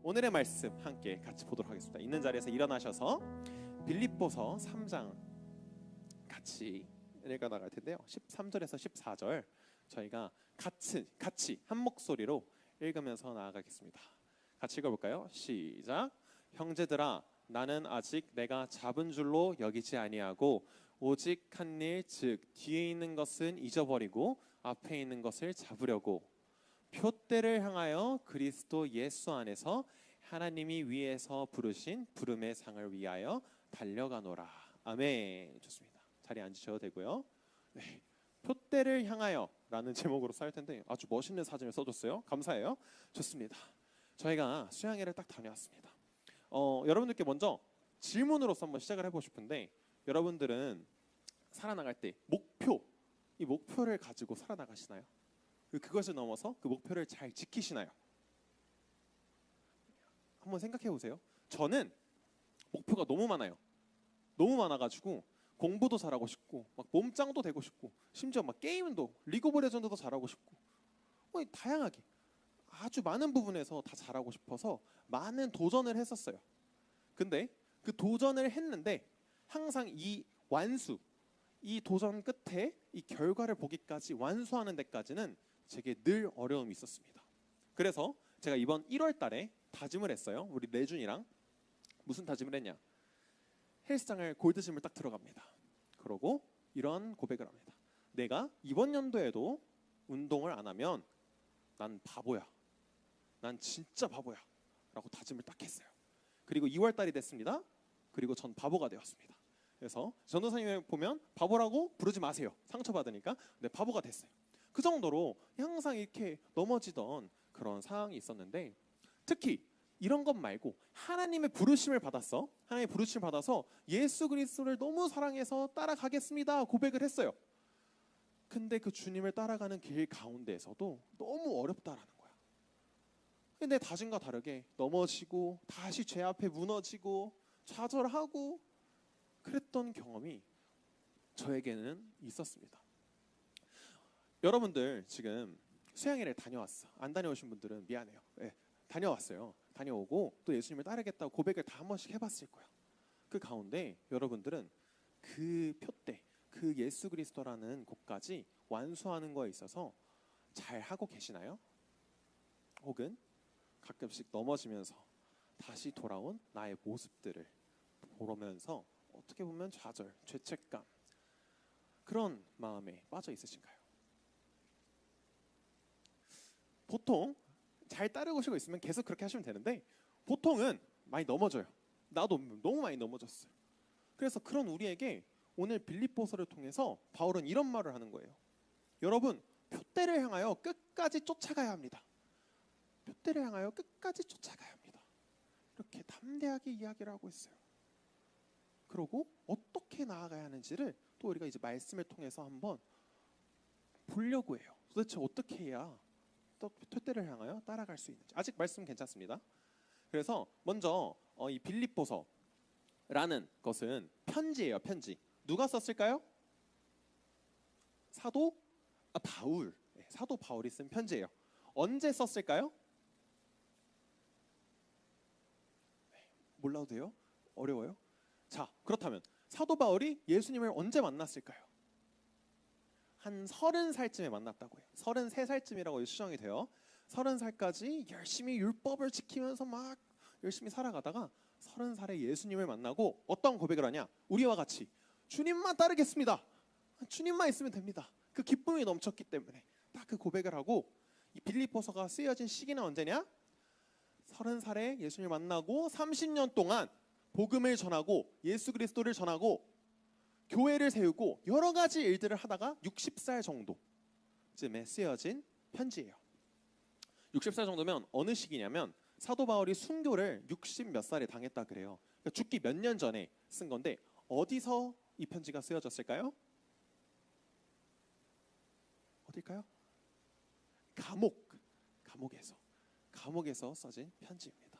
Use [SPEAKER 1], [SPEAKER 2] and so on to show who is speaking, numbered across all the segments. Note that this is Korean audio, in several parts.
[SPEAKER 1] 오늘의 말씀 함께 같이 보도록 하겠습니다. 있는 자리에서 일어나셔서 빌립보서 3장 같이 읽어 나갈 텐데요. 13절에서 14절 저희가 같이 한 목소리로 읽으면서 나아가겠습니다. 같이 읽어볼까요? 시작. 형제들아, 나는 아직 내가 잡은 줄로 여기지 아니하고 오직 한 일, 즉 뒤에 있는 것은 잊어버리고 앞에 있는 것을 잡으려고 표대를 향하여 그리스도 예수 안에서 하나님이 위에서 부르신 부름의 상을 위하여 달려가노라. 아멘. 좋습니다. 자리에 앉으셔도 되고요. 네. 표대를 향하여 라는 제목으로 쌀 텐데 아주 멋있는 사진을 써줬어요. 감사해요. 좋습니다. 저희가 수양회를 딱 다녀왔습니다. 여러분들께 먼저 질문으로서 한번 시작을 해보고 싶은데, 여러분들은 살아나갈 때 이 목표를 가지고 살아나가시나요? 그것을 넘어서 그 목표를 잘 지키시나요? 한번 생각해 보세요. 저는 목표가 너무 많아요. 너무 많아가지고 공부도 잘하고 싶고 막 몸짱도 되고 싶고 심지어 막 게임도 리그 오브 레전드도 잘하고 싶고 다양하게 아주 많은 부분에서 다 잘하고 싶어서 많은 도전을 했었어요. 근데 그 도전을 했는데 항상 이 도전 끝에 이 결과를 보기까지 완수하는 데까지는 제게 늘 어려움이 있었습니다. 그래서 제가 이번 1월 달에 다짐을 했어요. 우리 내준이랑. 무슨 다짐을 했냐? 헬스장을 골드짐을 딱 들어갑니다. 그러고 이런 고백을 합니다. 내가 이번 연도에도 운동을 안 하면 난 바보야. 난 진짜 바보야. 라고 다짐을 딱 했어요. 그리고 2월 달이 됐습니다. 그리고 전 바보가 되었습니다. 그래서 전도사님을 보면 바보라고 부르지 마세요. 상처받으니까. 근데 바보가 됐어요. 그 정도로 항상 이렇게 넘어지던 그런 상황이 있었는데, 특히 이런 것 말고 하나님의 부르심을 받았어. 하나님의 부르심을 받아서 예수 그리스도를 너무 사랑해서 따라가겠습니다 고백을 했어요. 근데 그 주님을 따라가는 길 가운데에서도 너무 어렵다라는 거야. 근데 다짐과 다르게 넘어지고 다시 죄 앞에 무너지고 좌절하고 그랬던 경험이 저에게는 있었습니다. 여러분들 지금 수양회를 다녀왔어. 안 다녀오신 분들은 미안해요. 네, 다녀왔어요. 다녀오고 또 예수님을 따르겠다고 고백을 다 한 번씩 해봤을 거야. 그 가운데 여러분들은 그 표대, 그 예수 그리스도라는 곳까지 완수하는 거에 있어서 잘 하고 계시나요? 혹은 가끔씩 넘어지면서 다시 돌아온 나의 모습들을 보면서 어떻게 보면 좌절, 죄책감, 그런 마음에 빠져 있으신가요? 보통 잘 따르고 있으면 계속 그렇게 하시면 되는데 보통은 많이 넘어져요. 나도 너무 많이 넘어졌어요. 그래서 그런 우리에게 오늘 빌립보서를 통해서 바울은 이런 말을 하는 거예요. 여러분, 표대를 향하여 끝까지 쫓아가야 합니다. 표대를 향하여 끝까지 쫓아가야 합니다. 이렇게 담대하게 이야기를 하고 있어요. 그리고 어떻게 나아가야 하는지를 또 우리가 이제 말씀을 통해서 한번 보려고 해요. 도대체 어떻게 해야 또 표대를 향하여 따라갈 수 있는지. 아직 말씀 괜찮습니다. 그래서 먼저 이 빌립보서라는 것은 편지예요. 편지. 누가 썼을까요? 사도 바울. 네, 사도 바울이 쓴 편지예요. 언제 썼을까요? 네, 몰라도 돼요? 어려워요? 자, 그렇다면 사도 바울이 예수님을 언제 만났을까요? 한 30살쯤에 만났다고 해요. 33살쯤이라고 수정이 돼요. 30살까지 열심히 율법을 지키면서 막 열심히 살아가다가 30살에 예수님을 만나고 어떤 고백을 하냐? 우리와 같이 주님만 따르겠습니다. 주님만 있으면 됩니다. 그 기쁨이 넘쳤기 때문에 딱 그 고백을 하고, 이 빌립보서가 쓰여진 시기는 언제냐? 30살에 예수님을 만나고 30년 동안 복음을 전하고 예수 그리스도를 전하고 교회를 세우고 여러 가지 일들을 하다가 60살 정도쯤에 쓰여진 편지예요. 60살 정도면 어느 시기냐면 사도 바울이 순교를 60 몇 살에 당했다 그래요. 그러니까 죽기 몇 년 전에 쓴 건데 어디서 이 편지가 쓰여졌을까요? 어딜까요? 감옥에서 써진 편지입니다.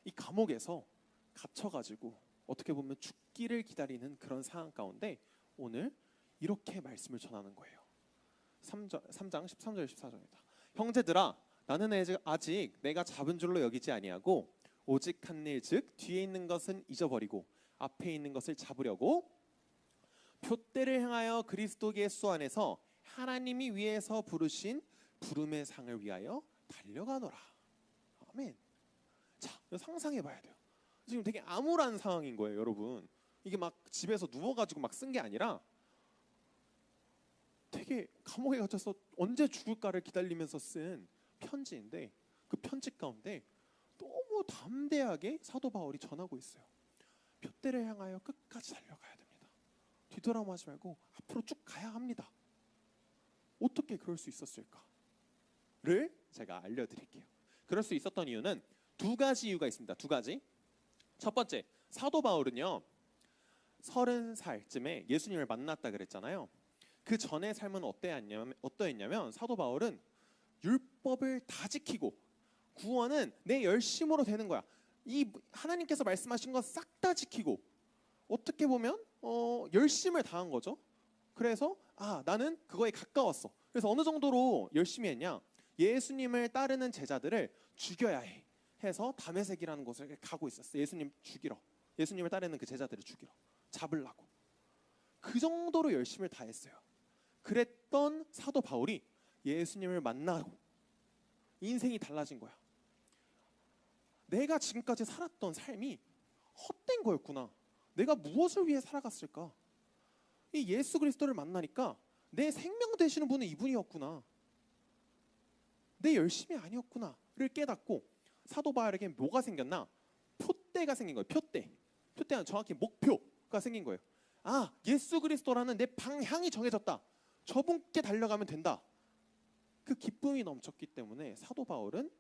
[SPEAKER 1] 이 감옥에서 갇혀가지고 어떻게 보면 죽기를 기다리는 그런 상황 가운데 오늘 이렇게 말씀을 전하는 거예요. 3장 13절 14절입니다. 형제들아, 나는 아직 내가 잡은 줄로 여기지 아니하고 오직 한 일 즉 뒤에 있는 것은 잊어버리고 앞에 있는 것을 잡으려고 표대를 향하여 그리스도 예수 안에서 하나님이 위에서 부르신 부름의 상을 위하여 달려가노라. 아멘. 자, 상상해 봐야 돼요. 지금 되게 암울한 상황인 거예요, 여러분. 이게 막 집에서 누워가지고 막 쓴 게 아니라 되게 감옥에 갇혀서 언제 죽을까를 기다리면서 쓴 편지인데, 그 편지 가운데 너무 담대하게 사도 바울이 전하고 있어요. 표대를 향하여 끝까지 달려가야 됩니다. 뒤돌아보지 말고 앞으로 쭉 가야 합니다. 어떻게 그럴 수 있었을까를 제가 알려드릴게요. 그럴 수 있었던 이유는 두 가지 이유가 있습니다. 두 가지. 첫 번째, 사도 바울은요 30살쯤에 예수님을 만났다 그랬잖아요. 그 전의 삶은 어떠했냐면 사도 바울은 율법을 다 지키고 구원은 내 열심으로 되는 거야. 이 하나님께서 말씀하신 거 싹 다 지키고 어떻게 보면 열심을 다한 거죠. 그래서 나는 그거에 가까웠어. 그래서 어느 정도로 열심히 했냐? 예수님을 따르는 제자들을 죽여야 해 해서 다메섹이라는 곳을 가고 있었어. 예수님 죽이러. 예수님을 따르는 그 제자들을 죽이러. 잡으려고. 그 정도로 열심을 다했어요. 그랬던 사도 바울이 예수님을 만나고 인생이 달라진 거야. 내가 지금까지 살았던 삶이 헛된 거였구나. 내가 무엇을 위해 살아갔을까? 이 예수 그리스도를 만나니까 내 생명 되시는 분은 이분이었구나. 내 열심이 아니었구나를 깨닫고 사도 바울에게 뭐가 생겼나? 표대가 생긴 거예요. 표대는 정확히 목표가 생긴 거예요. 예수 그리스도라는 내 방향이 정해졌다. 저분께 달려가면 된다. 그 기쁨이 넘쳤기 때문에 사도 바울은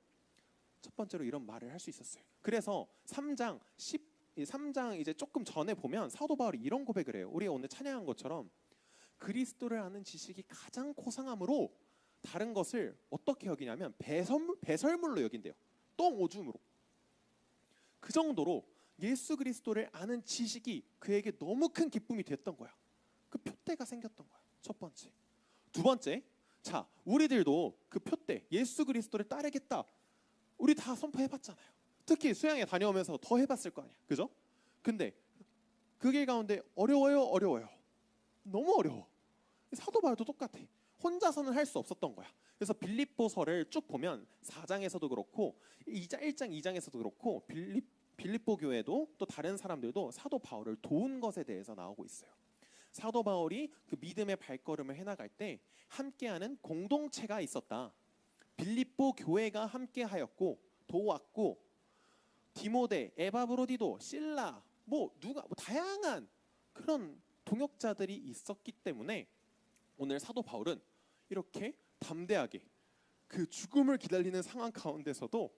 [SPEAKER 1] 첫 번째로 이런 말을 할 수 있었어요. 그래서 3장 이제 조금 전에 보면 사도 바울이 이런 고백을 해요. 우리가 오늘 찬양한 것처럼 그리스도를 아는 지식이 가장 고상함으로 다른 것을 어떻게 여기냐면 배설물로 여긴대요. 똥오줌으로. 그 정도로 예수 그리스도를 아는 지식이 그에게 너무 큰 기쁨이 됐던 거야. 그 표대가 생겼던 거야. 첫 번째. 두 번째, 자, 우리들도 그 표대 예수 그리스도를 따르겠다. 우리 다 선포해봤잖아요. 특히 수양에 다녀오면서 더 해봤을 거 아니야. 그죠? 근데 그 길 가운데 어려워요. 너무 어려워. 사도 바울도 똑같아. 혼자서는 할 수 없었던 거야. 그래서 빌립보서를 쭉 보면 4장에서도 그렇고 1장 2장에서도 그렇고 빌립보 교회도 또 다른 사람들도 사도 바울을 도운 것에 대해서 나오고 있어요. 사도 바울이 그 믿음의 발걸음을 해나갈 때 함께하는 공동체가 있었다. 빌립보 교회가 함께하였고 도왔고 디모데, 에바브로디도, 실라 다양한 그런 동역자들이 있었기 때문에 오늘 사도 바울은 이렇게 담대하게 그 죽음을 기다리는 상황 가운데서도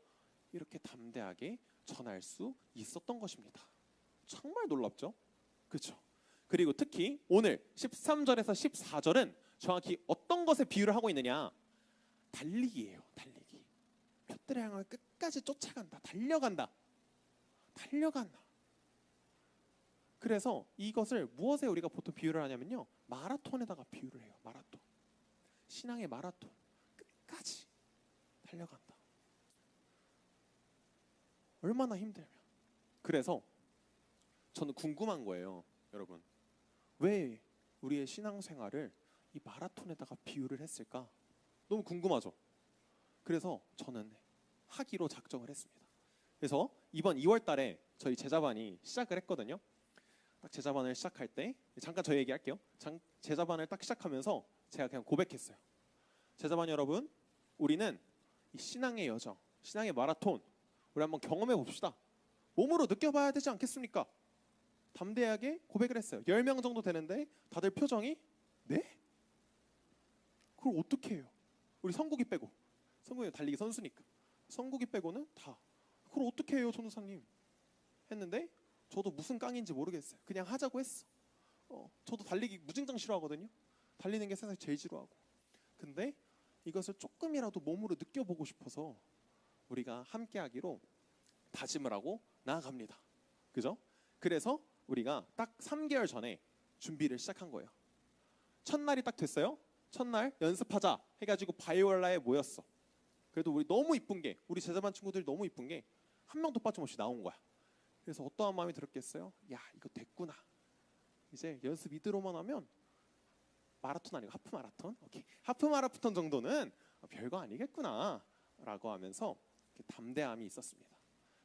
[SPEAKER 1] 이렇게 담대하게 전할 수 있었던 것입니다. 정말 놀랍죠? 그렇죠? 그리고 특히 오늘 13절에서 14절은 정확히 어떤 것에 비유를 하고 있느냐? 달리기예요. 달리기. 표대를 향해 끝까지 쫓아간다. 달려간다. 그래서 이것을 무엇에 우리가 보통 비유를 하냐면요, 마라톤에다가 비유를 해요. 마라톤. 신앙의 마라톤. 끝까지 달려간다. 얼마나 힘들면. 그래서 저는 궁금한 거예요, 여러분. 왜 우리의 신앙생활을 이 마라톤에다가 비유를 했을까? 너무 궁금하죠? 그래서 저는 하기로 작정을 했습니다. 그래서 이번 2월 달에 저희 제자반이 시작을 했거든요. 딱 제자반을 시작할 때 잠깐 저 얘기할게요. 제자반을 딱 시작하면서 제가 그냥 고백했어요. 제자반 여러분, 우리는 이 신앙의 여정, 신앙의 마라톤 우리 한번 경험해 봅시다. 몸으로 느껴봐야 되지 않겠습니까? 담대하게 고백을 했어요. 10명 정도 되는데 다들 표정이 네? 그걸 어떻게 해요? 우리 성국이 빼고. 성국이 달리기 선수니까. 성국이 빼고는 다. 그걸 어떻게 해요, 전도사님? 했는데 저도 무슨 깡인지 모르겠어요. 그냥 하자고 했어. 저도 달리기 무진장 싫어하거든요. 달리는 게 세상에 제일 싫어하고. 근데 이것을 조금이라도 몸으로 느껴보고 싶어서 우리가 함께하기로 다짐을 하고 나아갑니다. 그죠? 그래서 우리가 딱 3개월 전에 준비를 시작한 거예요. 첫날이 딱 됐어요. 첫날 연습하자 해가지고 바이올라에 모였어. 그래도 우리 너무 이쁜 게, 우리 제자반 친구들이 너무 이쁜 게 한 명도 빠짐없이 나온 거야. 그래서 어떠한 마음이 들었겠어요? 야, 이거 됐구나. 이제 연습 이대로만 하면 마라톤 아니고 하프 마라톤? 오케이. 하프 마라톤 정도는 별거 아니겠구나 라고 하면서 담대함이 있었습니다.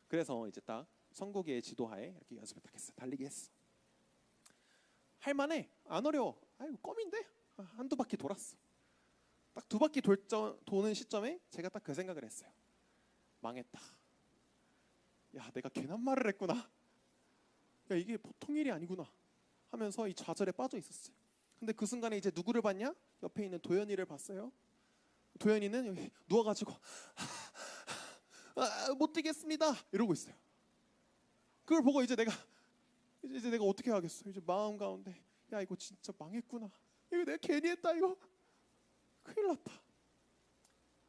[SPEAKER 1] 그래서 이제 딱 성국이의 지도하에 이렇게 연습을 딱 했어. 달리기 했어. 할만해. 안 어려워. 아이고 껌인데? 한두 바퀴 돌았어. 딱 두 바퀴 도는 시점에 제가 딱 그 생각을 했어요. 망했다. 야, 내가 괜한 말을 했구나. 야, 이게 보통 일이 아니구나 하면서 이 좌절에 빠져 있었어요. 근데 그 순간에 이제 누구를 봤냐? 옆에 있는 도현이를 봤어요. 도현이는 여기 누워가지고 못 뛰겠습니다 이러고 있어요. 그걸 보고 이제 내가 어떻게 하겠어? 이제 마음 가운데 야, 이거 진짜 망했구나. 이거 내가 괜히 했다. 이거 큰일 났다.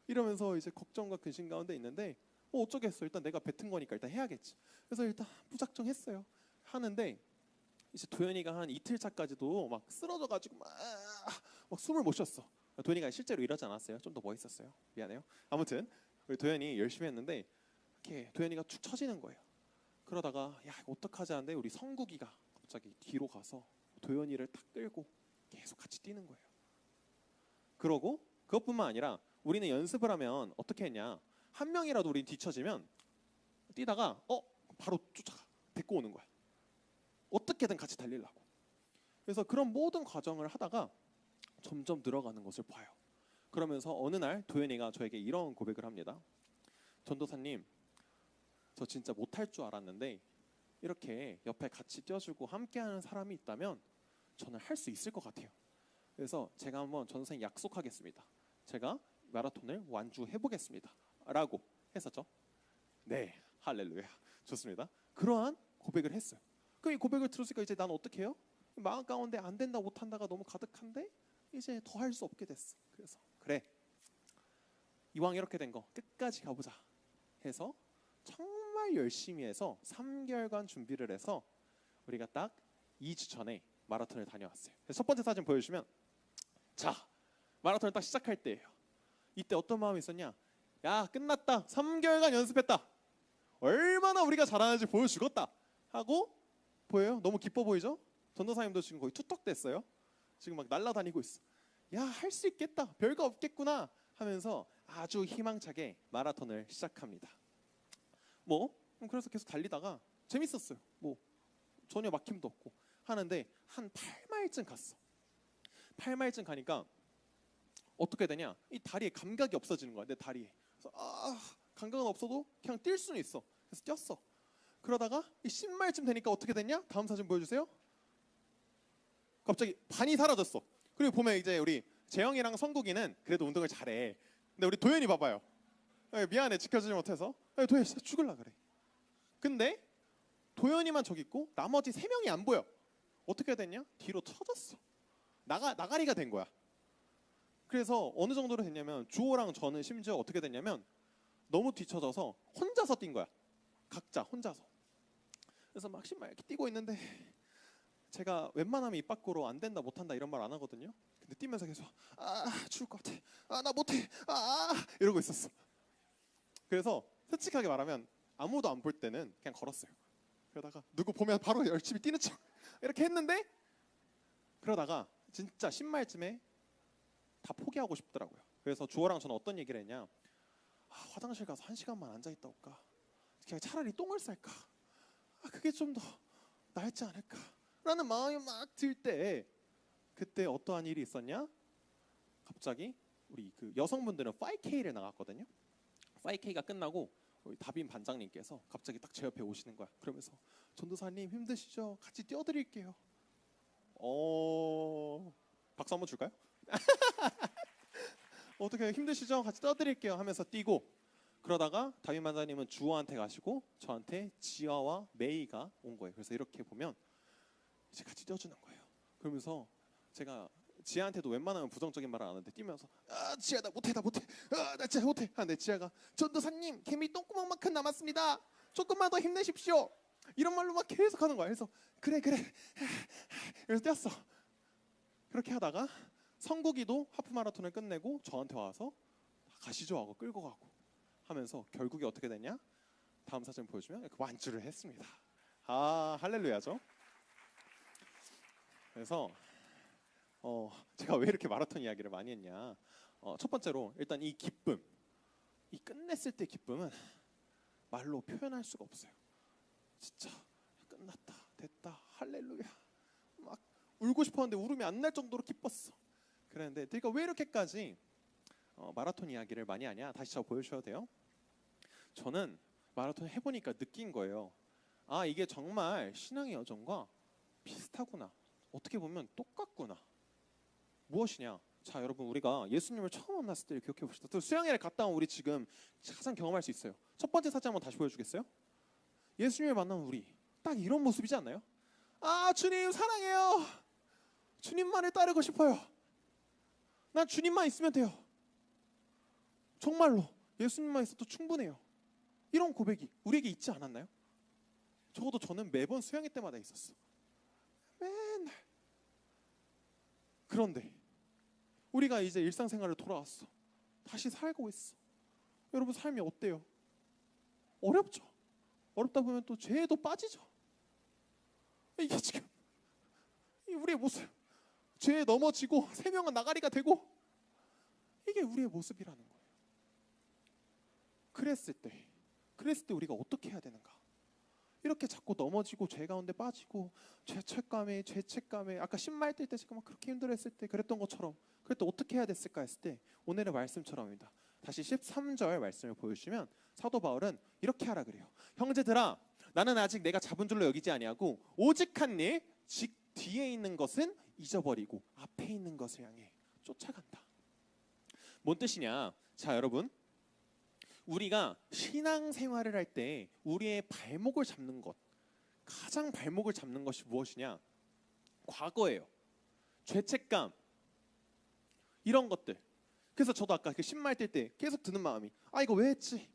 [SPEAKER 1] 이러면서 이제 걱정과 근심 가운데 있는데 어쩌겠어. 일단 내가 뱉은 거니까 일단 해야겠지. 그래서 일단 무작정 했어요. 하는데 이제 도현이가 한 이틀 차까지도 막 쓰러져가지고 막 숨을 못 쉬었어. 도현이가 실제로 이러지 않았어요. 좀 더 멋있었어요. 미안해요. 아무튼 우리 도현이 열심히 했는데 이렇게 도현이가 축 처지는 거예요. 그러다가 야, 이거 어떡하지 하는데 우리 성국이가 갑자기 뒤로 가서 도현이를 탁 끌고 계속 같이 뛰는 거예요. 그러고 그것뿐만 아니라 우리는 연습을 하면 어떻게 했냐? 한 명이라도 우린 뒤처지면 뛰다가 바로 쫓아가 데리고 오는 거야. 어떻게든 같이 달리려고. 그래서 그런 모든 과정을 하다가 점점 늘어가는 것을 봐요. 그러면서 어느 날 도현이가 저에게 이런 고백을 합니다. 전도사님, 저 진짜 못할 줄 알았는데 이렇게 옆에 같이 뛰어주고 함께하는 사람이 있다면 저는 할 수 있을 것 같아요. 그래서 제가 한번 전도사님 약속하겠습니다. 제가 마라톤을 완주해보겠습니다 라고 했었죠. 네, 할렐루야. 좋습니다. 그러한 고백을 했어요. 그럼 이 고백을 들었으니까 이제 난 어떻게 해요? 마음 가운데 안 된다 못한다가 너무 가득한데 이제 더 할 수 없게 됐어. 그래서 그래, 이왕 이렇게 된 거 끝까지 가보자 해서 정말 열심히 해서 3개월간 준비를 해서 우리가 딱 2주 전에 마라톤을 다녀왔어요. 그래서 첫 번째 사진 보여주시면, 자, 마라톤을 딱 시작할 때예요. 이때 어떤 마음이 있었냐? 야, 끝났다. 3개월간 연습했다. 얼마나 우리가 잘하는지 보여주겠다 하고, 보여요? 너무 기뻐 보이죠? 전도사님도 지금 거의 투턱됐어요. 지금 막 날아다니고 있어. 야, 할 수 있겠다. 별거 없겠구나 하면서 아주 희망차게 마라톤을 시작합니다. 그래서 계속 달리다가 재밌었어요. 전혀 막힘도 없고 하는데 한 8마일쯤 갔어. 8마일쯤 가니까 어떻게 되냐? 이 다리에 감각이 없어지는 거야. 내 다리에. 그래서 감각은 없어도 그냥 뛸 수는 있어. 그래서 뛰었어. 그러다가 이 10마일쯤 되니까 어떻게 됐냐? 다음 사진 보여주세요. 갑자기 반이 사라졌어. 그리고 보면 이제 우리 재영이랑 성국이는 그래도 운동을 잘해. 근데 우리 도현이 봐봐요. 미안해, 지켜주지 못해서. 도현이 진짜 죽을라 그래. 근데 도현이만 저기 있고 나머지 3명이 안 보여. 어떻게 됐냐? 뒤로 쳐졌어. 나가리가 된 거야. 그래서 어느 정도로 됐냐면 주호랑 저는 심지어 어떻게 됐냐면 너무 뒤쳐져서 혼자서 뛴 거야. 각자 혼자서. 그래서 막 신발 이렇게 뛰고 있는데 제가 웬만하면 입 밖으로 안 된다 못한다 이런 말 안 하거든요. 근데 뛰면서 계속 죽을 것 같아. 나 못해. 이러고 있었어. 그래서 솔직하게 말하면 아무도 안 볼 때는 그냥 걸었어요. 그러다가 누구 보면 바로 열심히 뛰는 척 이렇게 했는데, 그러다가 진짜 10마일쯤에 다 포기하고 싶더라고요. 그래서 주호랑 저는 어떤 얘기를 했냐? 화장실 가서 1시간만 앉아있다 올까? 그냥 차라리 똥을 쌀까? 그게 좀 더 낫지 않을까? 라는 마음이 막 들 때, 그때 어떠한 일이 있었냐? 갑자기 우리 그 여성분들은 5K를 나갔거든요. 5K가 끝나고 우리 다빈 반장님께서 갑자기 딱 제 옆에 오시는 거야. 그러면서 전도사님 힘드시죠? 같이 뛰어드릴게요. 박수 한번 줄까요? 어떻게 힘드시죠? 같이 떠드릴게요 하면서 뛰고, 그러다가 다빈 반장님은 주호한테 가시고 저한테 지아와 메이가 온 거예요. 그래서 이렇게 보면 이제 같이 뛰어주는 거예요. 그러면서 제가 지아한테도 웬만하면 부정적인 말을 안 하는데 뛰면서 지아 나 못해 나 진짜 못해 하는데 지아가 전도사님 개미 똥구멍만큼 남았습니다. 조금만 더 힘내십시오. 이런 말로 막 계속 하는 거야. 그래서 그래 그래서 뛰었어. 그렇게 하다가 성국이도 하프 마라톤을 끝내고 저한테 와서 가시죠 하고 끌고 가고 하면서 결국에 어떻게 됐냐? 다음 사진 보여주면 이렇게 완주를 했습니다. 아, 할렐루야죠. 그래서 제가 왜 이렇게 마라톤 이야기를 많이 했냐? 첫 번째로 일단 이 기쁨, 이 끝냈을 때 기쁨은 말로 표현할 수가 없어요. 진짜 끝났다, 됐다, 할렐루야. 막 울고 싶었는데 울음이 안 날 정도로 기뻤어. 그랬는데 내가 왜 이렇게까지 마라톤 이야기를 많이 하냐? 다시 저 보여주셔도 돼요. 저는 마라톤 해보니까 느낀 거예요. 아, 이게 정말 신앙의 여정과 비슷하구나. 어떻게 보면 똑같구나. 무엇이냐? 자, 여러분, 우리가 예수님을 처음 만났을 때를 기억해 봅시다. 또 수양회를 갔다 온 우리 지금 가장 경험할 수 있어요. 첫 번째 사진 한번 다시 보여주겠어요? 예수님을 만난 우리 딱 이런 모습이지 않나요? 아, 주님 사랑해요. 주님만을 따르고 싶어요. 난 주님만 있으면 돼요. 정말로 예수님만 있어도 충분해요. 이런 고백이 우리에게 있지 않았나요? 적어도 저는 매번 수양회 때마다 있었어. 맨날. 그런데 우리가 이제 일상생활을 돌아왔어. 다시 살고 있어. 여러분 삶이 어때요? 어렵죠. 어렵다 보면 또 죄에도 빠지죠. 이게 지금 우리의 모습. 죄에 넘어지고 세 명은 나가리가 되고 이게 우리의 모습이라는 거예요. 그랬을 때 우리가 어떻게 해야 되는가? 이렇게 자꾸 넘어지고 죄 가운데 빠지고 죄책감에 아까 신발 뛸 때 지금 막 그렇게 힘들었을 때 그랬던 것처럼 그럴 때 어떻게 해야 됐을까 했을 때 오늘의 말씀처럼입니다. 다시 13절 말씀을 보여주시면 사도 바울은 이렇게 하라 그래요. 형제들아, 나는 아직 내가 잡은 줄로 여기지 아니하고 오직 한 일, 즉 뒤에 있는 것은 잊어버리고 앞에 있는 것을 향해 쫓아간다. 뭔 뜻이냐? 자, 여러분, 우리가 신앙생활을 할 때 우리의 발목을 잡는 것, 가장 발목을 잡는 것이 무엇이냐? 과거예요. 죄책감, 이런 것들. 그래서 저도 아까 그 신발 뛸 때 계속 드는 마음이 아, 이거 왜 했지?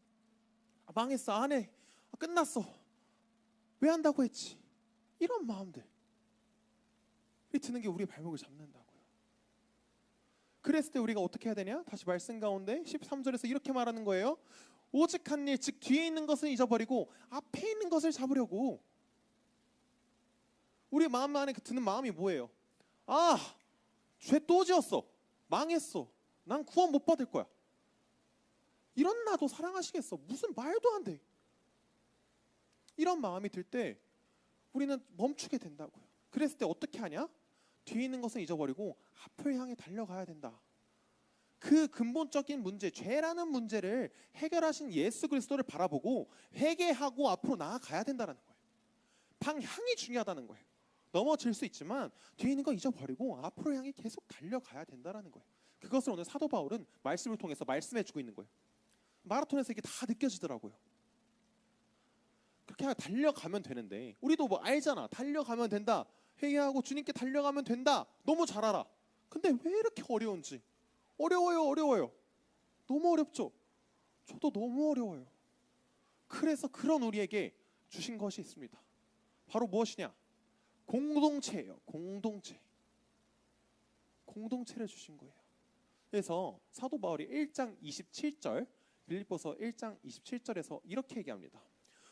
[SPEAKER 1] 아, 망했어, 안 해. 아, 끝났어. 왜 한다고 했지? 이런 마음들이 드는 게 우리의 발목을 잡는다고요. 그랬을 때 우리가 어떻게 해야 되냐? 다시 말씀 가운데 13절에서 이렇게 말하는 거예요. 오직 한 일, 즉 뒤에 있는 것은 잊어버리고 앞에 있는 것을 잡으려고. 우리 마음 안에 드는 마음이 뭐예요? 아, 죄 또 지었어. 망했어. 난 구원 못 받을 거야. 이런 나도 사랑하시겠어. 무슨 말도 안 돼. 이런 마음이 들 때 우리는 멈추게 된다고요. 그랬을 때 어떻게 하냐? 뒤에 있는 것은 잊어버리고 앞을 향해 달려가야 된다. 그 근본적인 문제, 죄라는 문제를 해결하신 예수 그리스도를 바라보고 회개하고 앞으로 나아가야 된다는 거예요. 방향이 중요하다는 거예요. 넘어질 수 있지만 뒤에 있는 거 잊어버리고 앞으로 향해 계속 달려가야 된다는 거예요. 그것을 오늘 사도 바울은 말씀을 통해서 말씀해주고 있는 거예요. 마라톤에서 이게 다 느껴지더라고요. 그렇게 달려가면 되는데 우리도 뭐 알잖아. 달려가면 된다. 회개하고 주님께 달려가면 된다. 너무 잘 알아. 근데 왜 이렇게 어려운지. 어려워요. 너무 어렵죠. 저도 너무 어려워요. 그래서 그런 우리에게 주신 것이 있습니다. 바로 무엇이냐? 공동체예요. 공동체를 주신 거예요. 그래서 사도 바울이 1장 27절 빌립보서 1장 27절에서 이렇게 얘기합니다.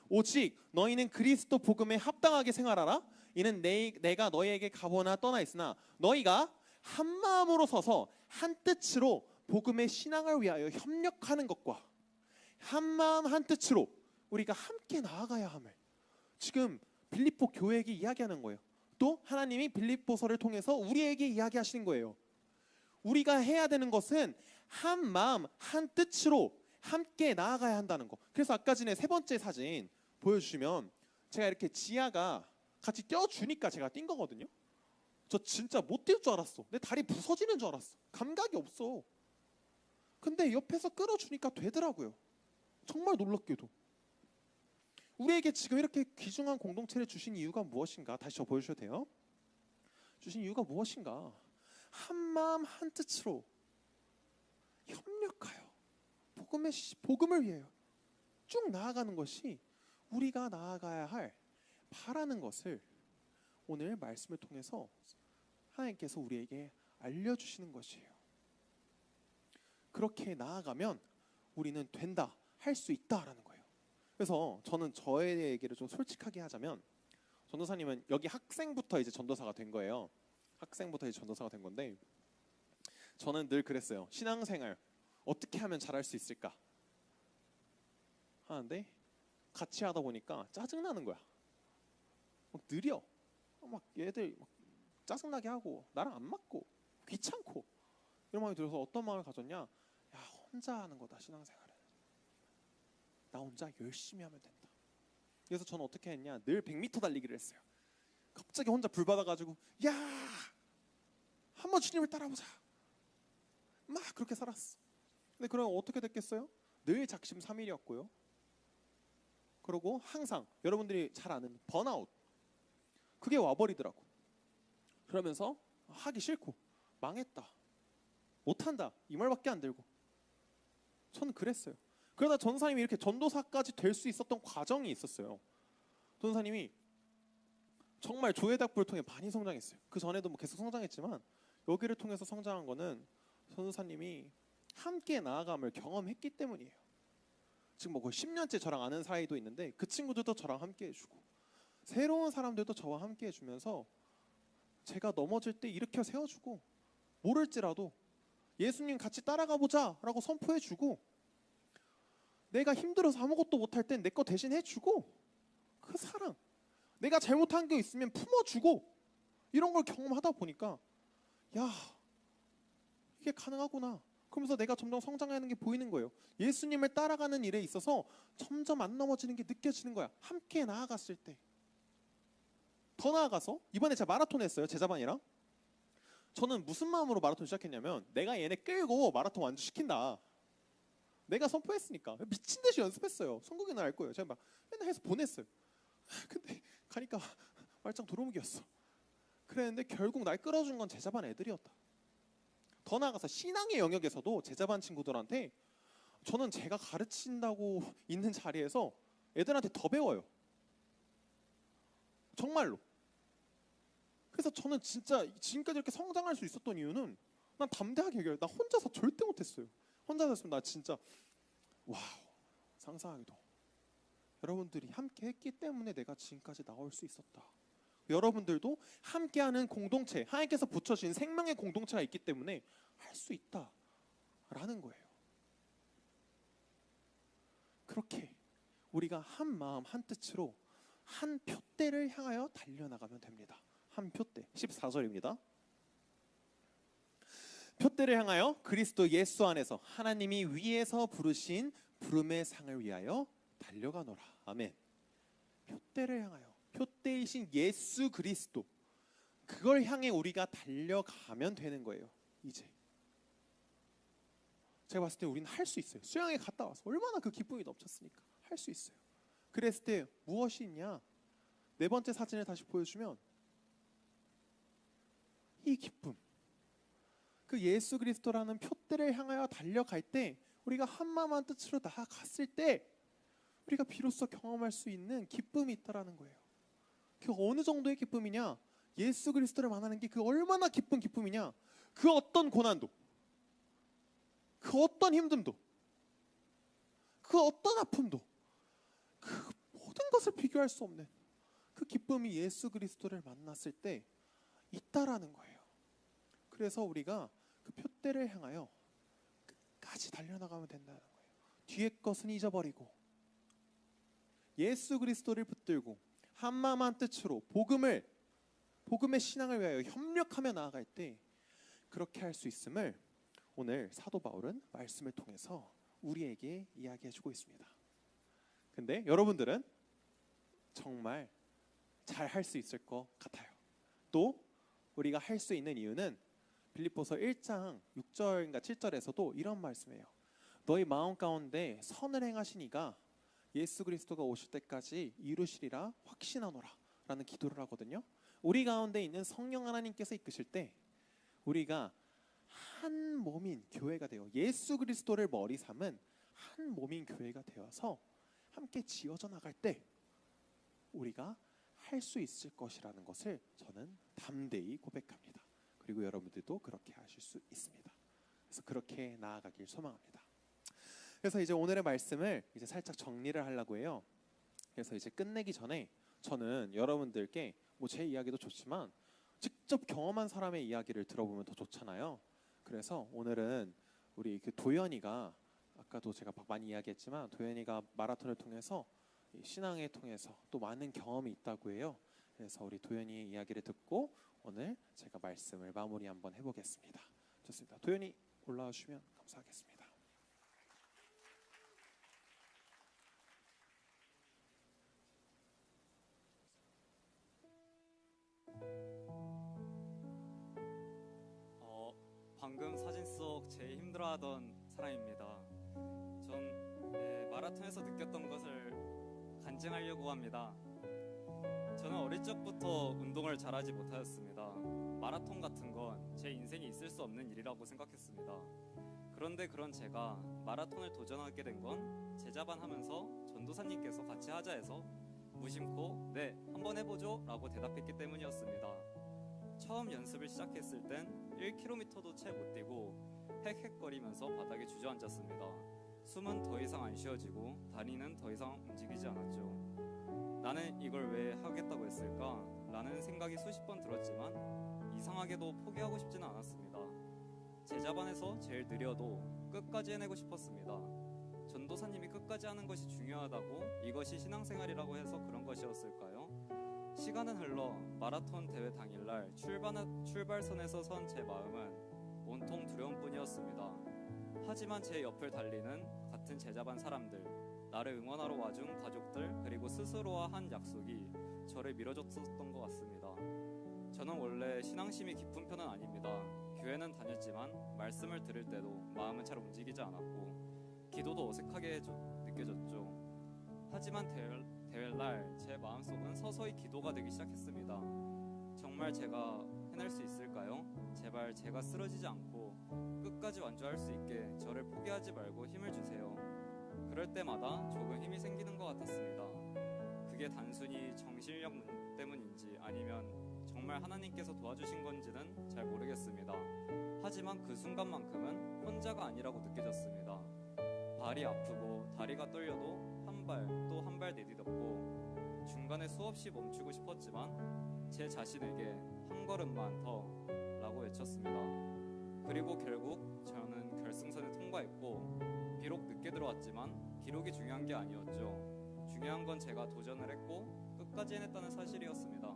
[SPEAKER 1] 오직 너희는 그리스도 복음에 합당하게 생활하라. 이는 내가 너희에게 가보나 떠나 있으나 너희가 한 마음으로 서서 한 뜻으로 복음의 신앙을 위하여 협력하는 것과 한 마음 한 뜻으로 우리가 함께 나아가야 함을 지금 빌립보 교회에게 이야기하는 거예요. 또 하나님이 빌립보서를 통해서 우리에게 이야기하시는 거예요. 우리가 해야 되는 것은 한 마음 한 뜻으로 함께 나아가야 한다는 거. 그래서 아까 전에 세 번째 사진 보여주시면 제가 이렇게 지아가 같이 떼어주니까 제가 뛴 거거든요. 저 진짜 못 뛸 줄 알았어. 내 다리 부서지는 줄 알았어. 감각이 없어. 근데 옆에서 끌어주니까 되더라고요. 정말 놀랍게도. 우리에게 지금 이렇게 귀중한 공동체를 주신 이유가 무엇인가? 다시 저 보여주셔도 돼요. 주신 이유가 무엇인가? 한 마음 한 뜻으로 협력하여 복음을 위해요. 쭉 나아가는 것이 우리가 나아가야 할 바라는 것을 오늘 말씀을 통해서 하나님께서 우리에게 알려주시는 것이에요. 그렇게 나아가면 우리는 된다, 할 수 있다라는 거예요. 그래서 저는 저의 얘기를 좀 솔직하게 하자면, 전도사님은 여기 학생부터 이제 전도사가 된 거예요. 학생부터 이제 전도사가 된 건데, 저는 늘 그랬어요. 신앙생활 어떻게 하면 잘할 수 있을까 하는데, 같이 하다 보니까 짜증나는 거야. 막 느려. 막 얘들 막 짜증나게 하고 나랑 안 맞고 귀찮고 이런 마음이 들어서 어떤 마음을 가졌냐? 야, 혼자 하는 거다 신앙생활은. 나 혼자 열심히 하면 된다. 그래서 저는 어떻게 했냐? 늘 100m 달리기를 했어요. 갑자기 혼자 불 받아가지고 야, 한번 주님을 따라보자. 막 그렇게 살았어. 근데 그럼 어떻게 됐겠어요? 늘 작심삼일이었고요. 그리고 항상 여러분들이 잘 아는 번아웃, 그게 와버리더라고. 그러면서 하기 싫고 망했다, 못한다 이 말밖에 안 들고 저는 그랬어요. 그러다 전사님이 이렇게 전도사까지 될 수 있었던 과정이 있었어요. 전사님이 정말 조회답부를 통해 많이 성장했어요. 그 전에도 뭐 계속 성장했지만 여기를 통해서 성장한 거는 전도사님이 함께 나아감을 경험했기 때문이에요. 지금 뭐 거의 10년째 저랑 아는 사이도 있는데 그 친구들도 저랑 함께 해주고 새로운 사람들도 저와 함께 해주면서 제가 넘어질 때 일으켜 세워주고 모를지라도 예수님 같이 따라가 보자 라고 선포해주고, 내가 힘들어서 아무것도 못할 땐 내 거 대신 해주고, 그 사랑, 내가 잘못한 게 있으면 품어주고, 이런 걸 경험하다 보니까 야, 이게 가능하구나. 그러면서 내가 점점 성장하는 게 보이는 거예요. 예수님을 따라가는 일에 있어서 점점 안 넘어지는 게 느껴지는 거야. 함께 나아갔을 때. 더 나아가서 이번에 제가 마라톤 했어요. 제자반이랑. 저는 무슨 마음으로 마라톤 시작했냐면, 내가 얘네 끌고 마라톤 완주시킨다. 내가 선포했으니까 미친 듯이 연습했어요. 선국이 날 거예요. 제가 막 맨날 해서 보냈어요. 근데 가니까 말짱 도루묵이었어. 그랬는데 결국 날 끌어준 건 제자반 애들이었다. 더 나아가서 신앙의 영역에서도 제자반 친구들한테 저는 제가 가르친다고 있는 자리에서 애들한테 더 배워요. 정말로. 그래서 저는 진짜 지금까지 이렇게 성장할 수 있었던 이유는 난 담대하게 얘기해요. 나 혼자서 절대 못했어요. 혼자서 했으면 나 진짜 와우, 상상하기도. 여러분들이 함께 했기 때문에 내가 지금까지 나올 수 있었다. 여러분들도 함께하는 공동체, 하나님께서 붙여주신 생명의 공동체가 있기 때문에 할 수 있다라는 거예요. 그렇게 우리가 한 마음 한 뜻으로 한 표대를 향하여 달려나가면 됩니다. 한 표대. 14절입니다. 표대를 향하여 그리스도 예수 안에서 하나님이 위에서 부르신 부름의 상을 위하여 달려가노라. 아멘. 표대를 향하여, 표대이신 예수 그리스도, 그걸 향해 우리가 달려가면 되는 거예요. 이제 제가 봤을 때 우리는 할 수 있어요. 수양에 갔다 와서 얼마나 그 기쁨이 넘쳤으니까 할 수 있어요. 그랬을 때 무엇이 있냐? 네 번째 사진을 다시 보여주면 이 기쁨, 그 예수 그리스도라는 표대를 향하여 달려갈 때, 우리가 한 마음 한 뜻으로 나아갔을 때 우리가 비로소 경험할 수 있는 기쁨이 있다라는 거예요. 그 어느 정도의 기쁨이냐? 예수 그리스도를 만나는 게 그 얼마나 기쁜 기쁨이냐? 그 어떤 고난도, 그 어떤 힘듦도, 그 어떤 아픔도, 그 모든 것을 비교할 수 없는 그 기쁨이 예수 그리스도를 만났을 때 있다라는 거예요. 그래서 우리가 그 표대를 향하여 끝까지 달려나가면 된다는 거예요. 뒤의 것은 잊어버리고 예수 그리스도를 붙들고 한 마음 한 뜻으로 복음의 신앙을 위하여 협력하며 나아갈 때 그렇게 할 수 있음을 오늘 사도 바울은 말씀을 통해서 우리에게 이야기해주고 있습니다. 근데 여러분들은 정말 잘 할 수 있을 것 같아요. 또 우리가 할 수 있는 이유는 빌립보서 1장 6절인가 7절에서도 이런 말씀이에요. 너희 마음 가운데 선을 행하시니가 예수 그리스도가 오실 때까지 이루시리라 확신하노라 라는 기도를 하거든요. 우리 가운데 있는 성령 하나님께서 이끄실 때 우리가 한 몸인 교회가 되어 예수 그리스도를 머리 삼은 한 몸인 교회가 되어서 함께 지어져 나갈 때 우리가 할 수 있을 것이라는 것을 저는 담대히 고백합니다. 그리고 여러분들도 그렇게 하실 수 있습니다. 그래서 그렇게 나아가길 소망합니다. 그래서 이제 오늘의 말씀을 이제 살짝 정리를 하려고 해요. 그래서 이제 끝내기 전에 저는 여러분들께 뭐 제 이야기도 좋지만 직접 경험한 사람의 이야기를 들어보면 더 좋잖아요. 그래서 오늘은 우리 그 도연이가, 아까도 제가 많이 이야기했지만 도연이가 마라톤을 통해서 신앙을 통해서 또 많은 경험이 있다고 해요. 그래서 우리 도연이의 이야기를 듣고 오늘 제가 말씀을 마무리 한번 해보겠습니다. 좋습니다. 도연이 올라와 주시면 감사하겠습니다.
[SPEAKER 2] 방금 사진 속 제일 힘들어하던 사람입니다. 전 마라톤에서 느꼈던 것을 간증하려고 합니다. 저는 어릴 적부터 운동을 잘하지 못하였습니다. 마라톤 같은 건 제 인생에 있을 수 없는 일이라고 생각했습니다. 그런데 그런 제가 마라톤을 도전하게 된 건 제자반 하면서 전도사님께서 같이 하자 해서 무심코 네, 한번 해보죠 라고 대답했기 때문이었습니다. 처음 연습을 시작했을 땐 1km도 채 못 뛰고 헥헥거리면서 바닥에 주저앉았습니다. 숨은 더 이상 안 쉬어지고 다리는 더 이상 움직이지 않았죠. 나는 이걸 왜 하겠다고 했을까? 라는 생각이 수십 번 들었지만 이상하게도 포기하고 싶지는 않았습니다. 제자반에서 제일 느려도 끝까지 해내고 싶었습니다. 전도사님이 끝까지 하는 것이 중요하다고, 이것이 신앙생활이라고 해서 그런 것이었을까요? 시간은 흘러 마라톤 대회 당일날 출발선에서 선 제 마음은 온통 두려움뿐이었습니다. 하지만 제 옆을 달리는 같은 제자반 사람들, 나를 응원하러 와준 가족들, 그리고 스스로와 한 약속이 저를 밀어줬었던 것 같습니다. 저는 원래 신앙심이 깊은 편은 아닙니다. 교회는 다녔지만 말씀을 들을 때도 마음은 잘 움직이지 않았고 기도도 어색하게 느껴졌죠. 하지만 대회날 제 마음속은 서서히 기도가 되기 시작했습니다. 정말 제가 해낼 수 있을까요? 제발 제가 쓰러지지 않고 끝까지 완주할 수 있게 저를 포기하지 말고 힘을 주세요. 그럴 때마다 조금 힘이 생기는 것 같았습니다. 그게 단순히 정신력 때문인지 아니면 정말 하나님께서 도와주신 건지는 잘 모르겠습니다. 하지만 그 순간만큼은 혼자가 아니라고 느껴졌습니다. 발이 아프고 다리가 떨려도 한 발 또 한 발 내딛었고 중간에 수없이 멈추고 싶었지만 제 자신에게 한 걸음만 더 라고 외쳤습니다. 그리고 결국 저는 결승선에 통과했고 비록 늦게 들어왔지만 기록이 중요한 게 아니었죠. 중요한 건 제가 도전을 했고 끝까지 해냈다는 사실이었습니다.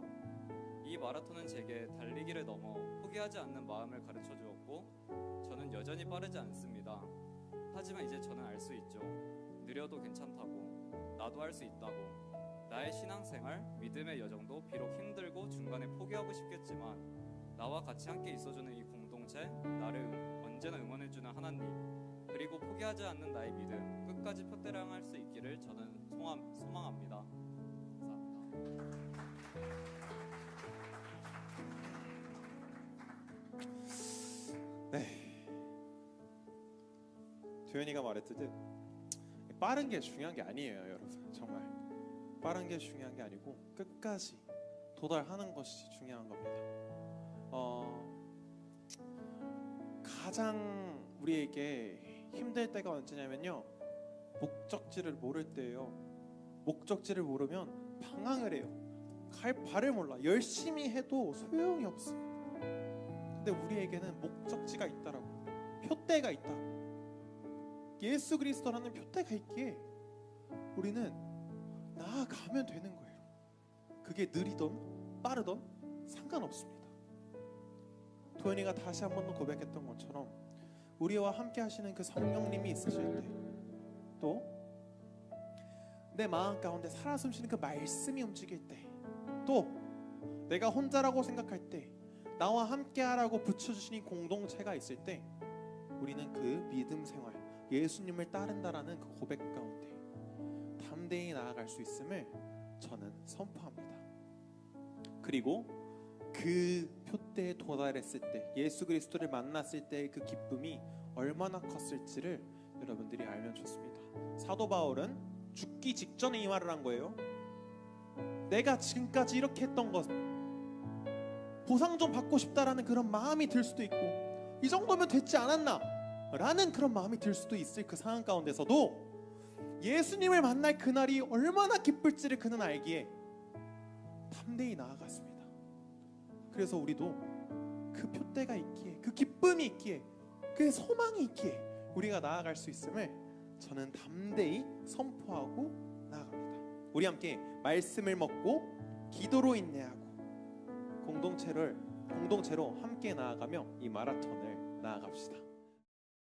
[SPEAKER 2] 이 마라톤은 제게 달리기를 넘어 포기하지 않는 마음을 가르쳐 주었고 저는 여전히 빠르지 않습니다. 하지만 이제 저는 알 수 있죠. 느려도 괜찮다고, 나도 할 수 있다고. 나의 신앙생활, 믿음의 여정도 비록 힘들고 중간에 포기하고 싶겠지만 나와 같이 함께 있어주는 이 공동체, 나를 언제나 응원해주는 하나님, 그리고 포기하지 않는 나의 믿음, 끝까지 표대량할 수 있기를 저는 소망합니다. 감사합니다.
[SPEAKER 1] 네, 도연이가 말했듯 빠른 게 중요한 게 아니에요, 여러분. 정말 빠른 게 중요한 게 아니고 끝까지 도달하는 것이 중요한 겁니다. 가장 우리에게 힘들 때가 언제냐면요, 목적지를 모를 때예요. 목적지를 모르면 방황을 해요. 갈 바를 몰라. 열심히 해도 소용이 없어. 근데 우리에게는 목적지가 있다라고, 표대가 있다. 예수 그리스도라는 표대가 있기에 우리는 나아가면 되는 거예요. 그게 느리던 빠르던 상관없습니다. 도연이가 다시 한 번 더 고백했던 것처럼 우리와 함께 하시는 그 성령님이 있으실 때, 또 내 마음 가운데 살아 숨쉬는 그 말씀이 움직일 때, 또 내가 혼자라고 생각할 때 나와 함께 하라고 붙여주신 이 공동체가 있을 때 우리는 그 믿음 생활, 예수님을 따른다라는 그 고백 가운데 담대히 나아갈 수 있음을 저는 선포합니다. 그리고 그 표대에 도달했을 때, 예수 그리스도를 만났을 때의 그 기쁨이 얼마나 컸을지를 여러분들이 알면 좋습니다. 사도 바울은 죽기 직전에 이 말을 한 거예요. 내가 지금까지 이렇게 했던 것, 보상 좀 받고 싶다라는 그런 마음이 들 수도 있고, 이 정도면 됐지 않았나 라는 그런 마음이 들 수도 있을 그 상황 가운데서도 예수님을 만날 그날이 얼마나 기쁠지를 그는 알기에 담대히 나아갔습니다. 그래서 우리도 그 표대가 있기에, 그 기쁨이 있기에, 그 소망이 있기에 우리가 나아갈 수 있음을 저는 담대히 선포하고 나아갑니다. 우리 함께 말씀을 먹고 기도로 인내하고 공동체로 함께 나아가며 이 마라톤을 나아갑시다.